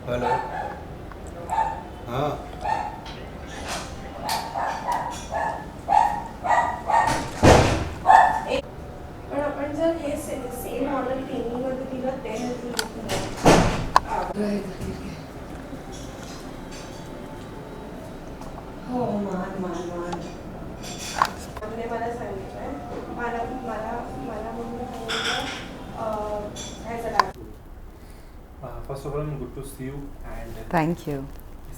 Hello. हाँ। पण आपण जर हे सेम मॉडेल ट्रेनिंगमध्ये दिलं ते हो मान मान मान म्हणजे मला सांगितलंय मला मला मला म्हणून सांगितलं ह्याचं डाक first of all good to see you and thank you.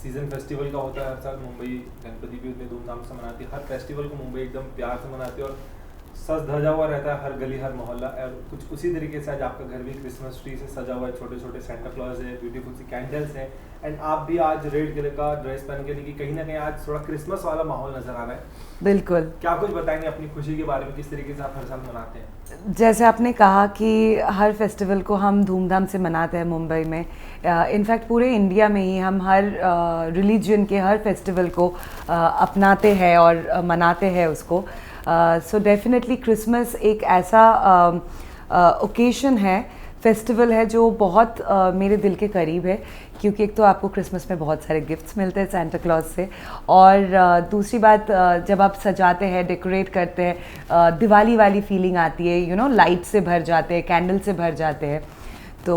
Season festival का होता है हर साल। मुंबई गणपति भी उतने धूमधाम से मनाती है। हर फेस्टिवल को मुंबई एकदम प्यार से मनाती है और सज धजा हुआ रहता है हर गली हर मोहल्ला। और कुछ उसी तरीके से आज आपका घर भी क्रिसमस ट्री से सजा हुआ है। छोटे छोटे सेंटा क्लॉज है, ब्यूटीफुल सी कैंडल्स हैं एंड आप भी आज रेड कलर का ड्रेस पहन के देखिए कहीं ना कहीं आज थोड़ा क्रिसमस वाला माहौल नजर आ रहा है। बिल्कुल। क्या कुछ बताएंगे अपनी खुशी के बारे में, किस तरीके से आप हर साल मनाते हैं? जैसे आपने कहा कि हर फेस्टिवल को हम धूमधाम से मनाते हैं मुंबई में। इनफैक्ट पूरे इंडिया में ही हम हर रिलीजन के हर फेस्टिवल को अपनाते हैं और मनाते हैं उसको। सो डेफिनेटली क्रिसमस एक ऐसा ओकेशन है, फेस्टिवल है जो बहुत मेरे दिल के करीब है, क्योंकि एक तो आपको क्रिसमस में बहुत सारे गिफ्ट्स मिलते हैं सेंटा क्लॉज से, और दूसरी बात जब आप सजाते हैं, डेकोरेट करते हैं, दिवाली वाली फीलिंग आती है, यू नो, लाइट से भर जाते हैं, कैंडल से भर जाते हैं। तो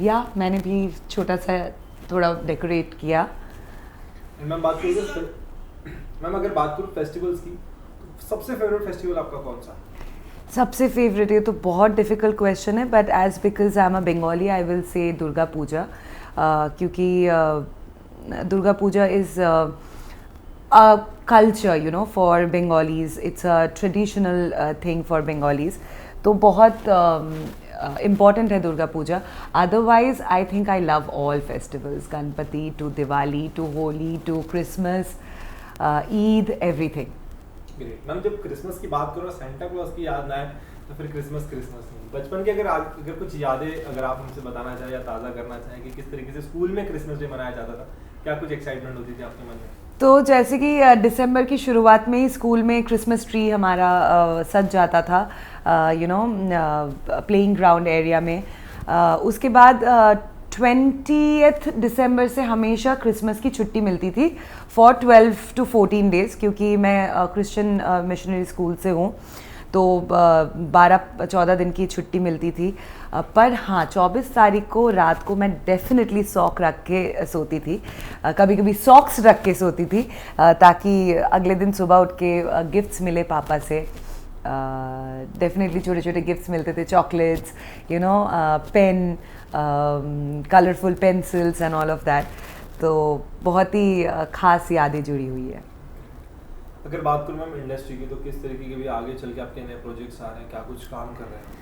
या मैंने भी छोटा सा थोड़ा डेकोरेट किया। मैम अगर बात करूँ फेस्टिवल्स की, तो सबसे फेवरेट फेस्टिवल आपका कौन सा? सबसे फेवरेट, ये तो बहुत डिफ़िकल्ट क्वेश्चन है, but as because I am a Bengali I will say Durga Puja, क्योंकि Durga Puja is a culture, you know, for Bengalis. It's a traditional thing for Bengalis, तो बहुत इम्पॉर्टेंट है Durga Puja. Otherwise I think I love all festivals, Ganpati to Diwali to Holi to Christmas, Eid, everything. Great. Ma'am जब Christmas की बात करो, Santa Claus की याद ना आए तो फिर क्रिसमस नहीं। बचपन की अगर कुछ यादें अगर आप हमसे बताना चाहें या ताज़ा करना चाहें कि किस तरीके से स्कूल में क्रिसमस डे मनाया जाता था, क्या कुछ एक्साइटमेंट होती थी आपके मन में? तो जैसे कि दिसंबर की शुरुआत में ही स्कूल में क्रिसमस ट्री हमारा सज जाता था, you know, playing ground area में। उसके बाद 20th दिसंबर से हमेशा क्रिसमस की छुट्टी मिलती थी फॉर 12 to 14 डेज़, क्योंकि मैं क्रिश्चियन मिशनरी स्कूल से हूँ, तो 12-14 दिन की छुट्टी मिलती थी। पर हाँ, 24 तारीख को रात को मैं डेफिनेटली सॉक रख के सोती थी, कभी कभी सॉक्स रख के सोती थी, ताकि अगले दिन सुबह उठ के गिफ्ट्स मिले पापा से। डेफिनेटली छोटे छोटे गिफ्ट्स मिलते थे, chocolates, you know, pen, colourful pencils and all of that. तो बहुत ही ख़ास यादें जुड़ी हुई है। अगर बात करूँ मैम इंडस्ट्री की, तो किस तरीके के भी आगे चल के आपके नए प्रोजेक्ट्स आ रहे हैं, क्या कुछ काम कर रहे हैं?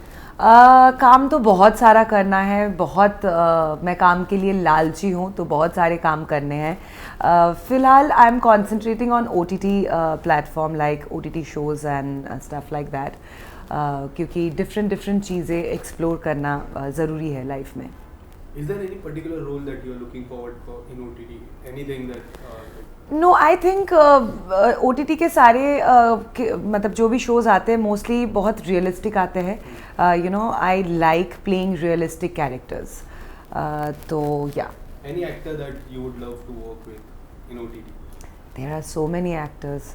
काम तो बहुत सारा करना है, बहुत मैं काम के लिए लालची हूँ, तो बहुत सारे काम करने हैं। फ़िलहाल I am concentrating on OTT platform like OTT shows and stuff like that, क्योंकि डिफरेंट चीज़ें एक्सप्लोर करना ज़रूरी है लाइफ में। Is there any particular role that you are looking forward for in OTT? Anything that no, I think OTT के सारे मतलब जो भी शोज़ आते हैं मोस्टली बहुत रियलिस्टिक आते हैं, you know, I like playing realistic characters, तो या। any actor that you would love to work with in OTT? There are so many actors.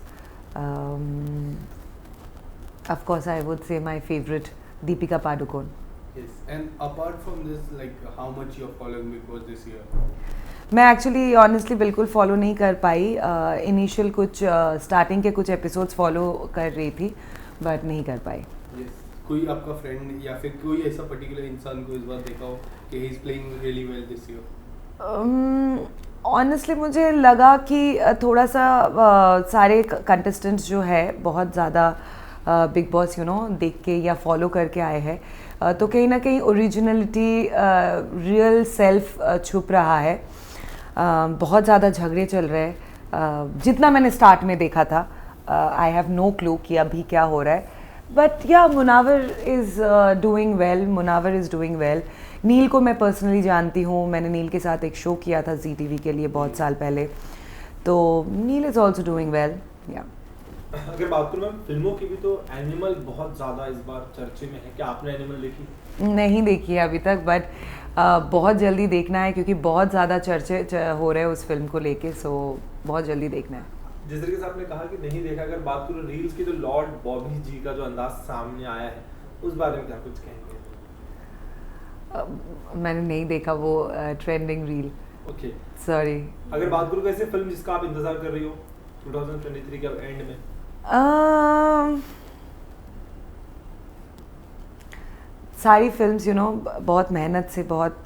Of course, I would say my favorite, Deepika Padukone. Yes. And apart from this, like how much you're following Big Boss this year? मैं actually honestly बिल्कुल follow नहीं कर पाई। Initial कुछ starting के कुछ episodes follow कर रही थी, बट नहीं कर पाई। Yes. कोई आपका फ्रेंड या फिर कोई ऐसा पर्टिकुलर इंसान को इस बार देखा हो कि he is playing really well this year? Honestly मुझे लगा कि थोड़ा सा सारे कंटेस्टेंट्स जो है बहुत ज़्यादा बिग बॉस, यू नो, देख के या फॉलो करके आए हैं, तो कहीं ना कहीं ओरिजिनलिटी, रियल सेल्फ छुप रहा है। बहुत ज़्यादा झगड़े चल रहे हैं, जितना मैंने स्टार्ट में देखा था। आई हैव नो क्लू कि अभी क्या हो रहा है, but yeah Munawar is doing well, Munawar is doing well. Neel को मैं पर्सनली जानती हूँ, मैंने नील के साथ एक शो किया था ZTV के लिए बहुत साल पहले, तो नील इज़ ऑल्सो डूइंग वेल, या। अगर बात करूँ मैम फिल्मों की भी, तो एनिमल बहुत ज़्यादा इस बार चर्चे में है। क्या आपने एनिमल देखी? नहीं देखी है अभी तक, बट बहुत जल्दी देखना है क्योंकि बहुत ज़्यादा चर्चे हो रहे हैं उस फिल्म को लेके, सो बहुत जल्दी देखना है। जिस तरीके से आपने कहा कि नहीं देखा, अगर बात करूँ रील्स की तो लॉर्ड बॉबी जी का जो अंदाज सामने आया है उस बारे में क्या कुछ कहेंगे? मैंने नहीं देखा वो ट्रेंडिंग रील, ओके। सॉरी। अगर बात करूँ ऐसे फिल्म जिसका आप इंतजार कर रही हो 2023 के एंड में? सारी फिल्म्स बहुत मेहनत से, बहुत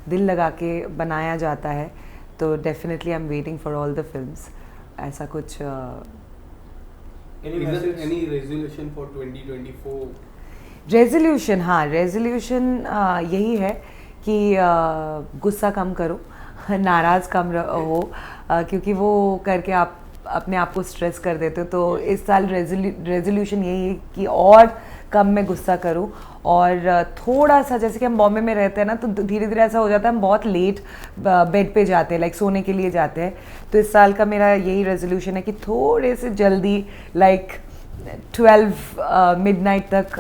दिल लगा के बनाया जाता है, तो definitely I am waiting for all the films. ऐसा कुछ Any resolution for 2024? रेजोल्यूशन, हाँ रेजोल्यूशन यही है कि गुस्सा कम करो, नाराज़ कम हो, क्योंकि वो करके आप अपने आप को स्ट्रेस कर देते हो। तो इस साल रेजोल्यूशन यही है कि और कम मैं गुस्सा करूं, और थोड़ा सा, जैसे कि हम बॉम्बे में रहते हैं ना, तो धीरे धीरे ऐसा हो जाता है हम बहुत लेट बेड पे जाते हैं, लाइक सोने के लिए जाते हैं। तो इस साल का मेरा यही रेजोल्यूशन है कि थोड़े से जल्दी, लाइक 12 midnight तक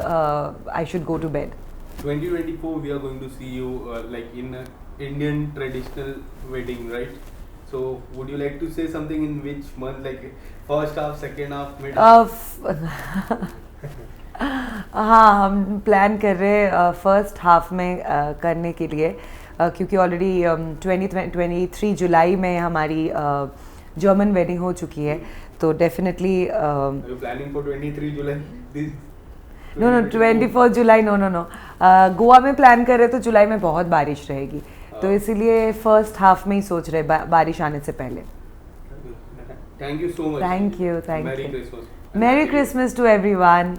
I should go to bed. 2024 we are going to see you like in a Indian traditional wedding, right? So would you like to say something in which month, like first half, second half, mid half? हाँ, हम plan कर रहे हैं first half में करने के लिए, क्योंकि ऑलरेडी 23 जुलाई में हमारी जर्मन वेडिंग हो चुकी है, तो definitely Are you planning for 23 July? No 24 जुलाई, नो गोवा में प्लान कर रहे तो जुलाई में बहुत बारिश रहेगी, तो इसीलिए फर्स्ट हाफ में ही सोच रहे बारिश आने से पहले। Thank you so much. Thank you. Merry Christmas. Merry Christmas to everyone.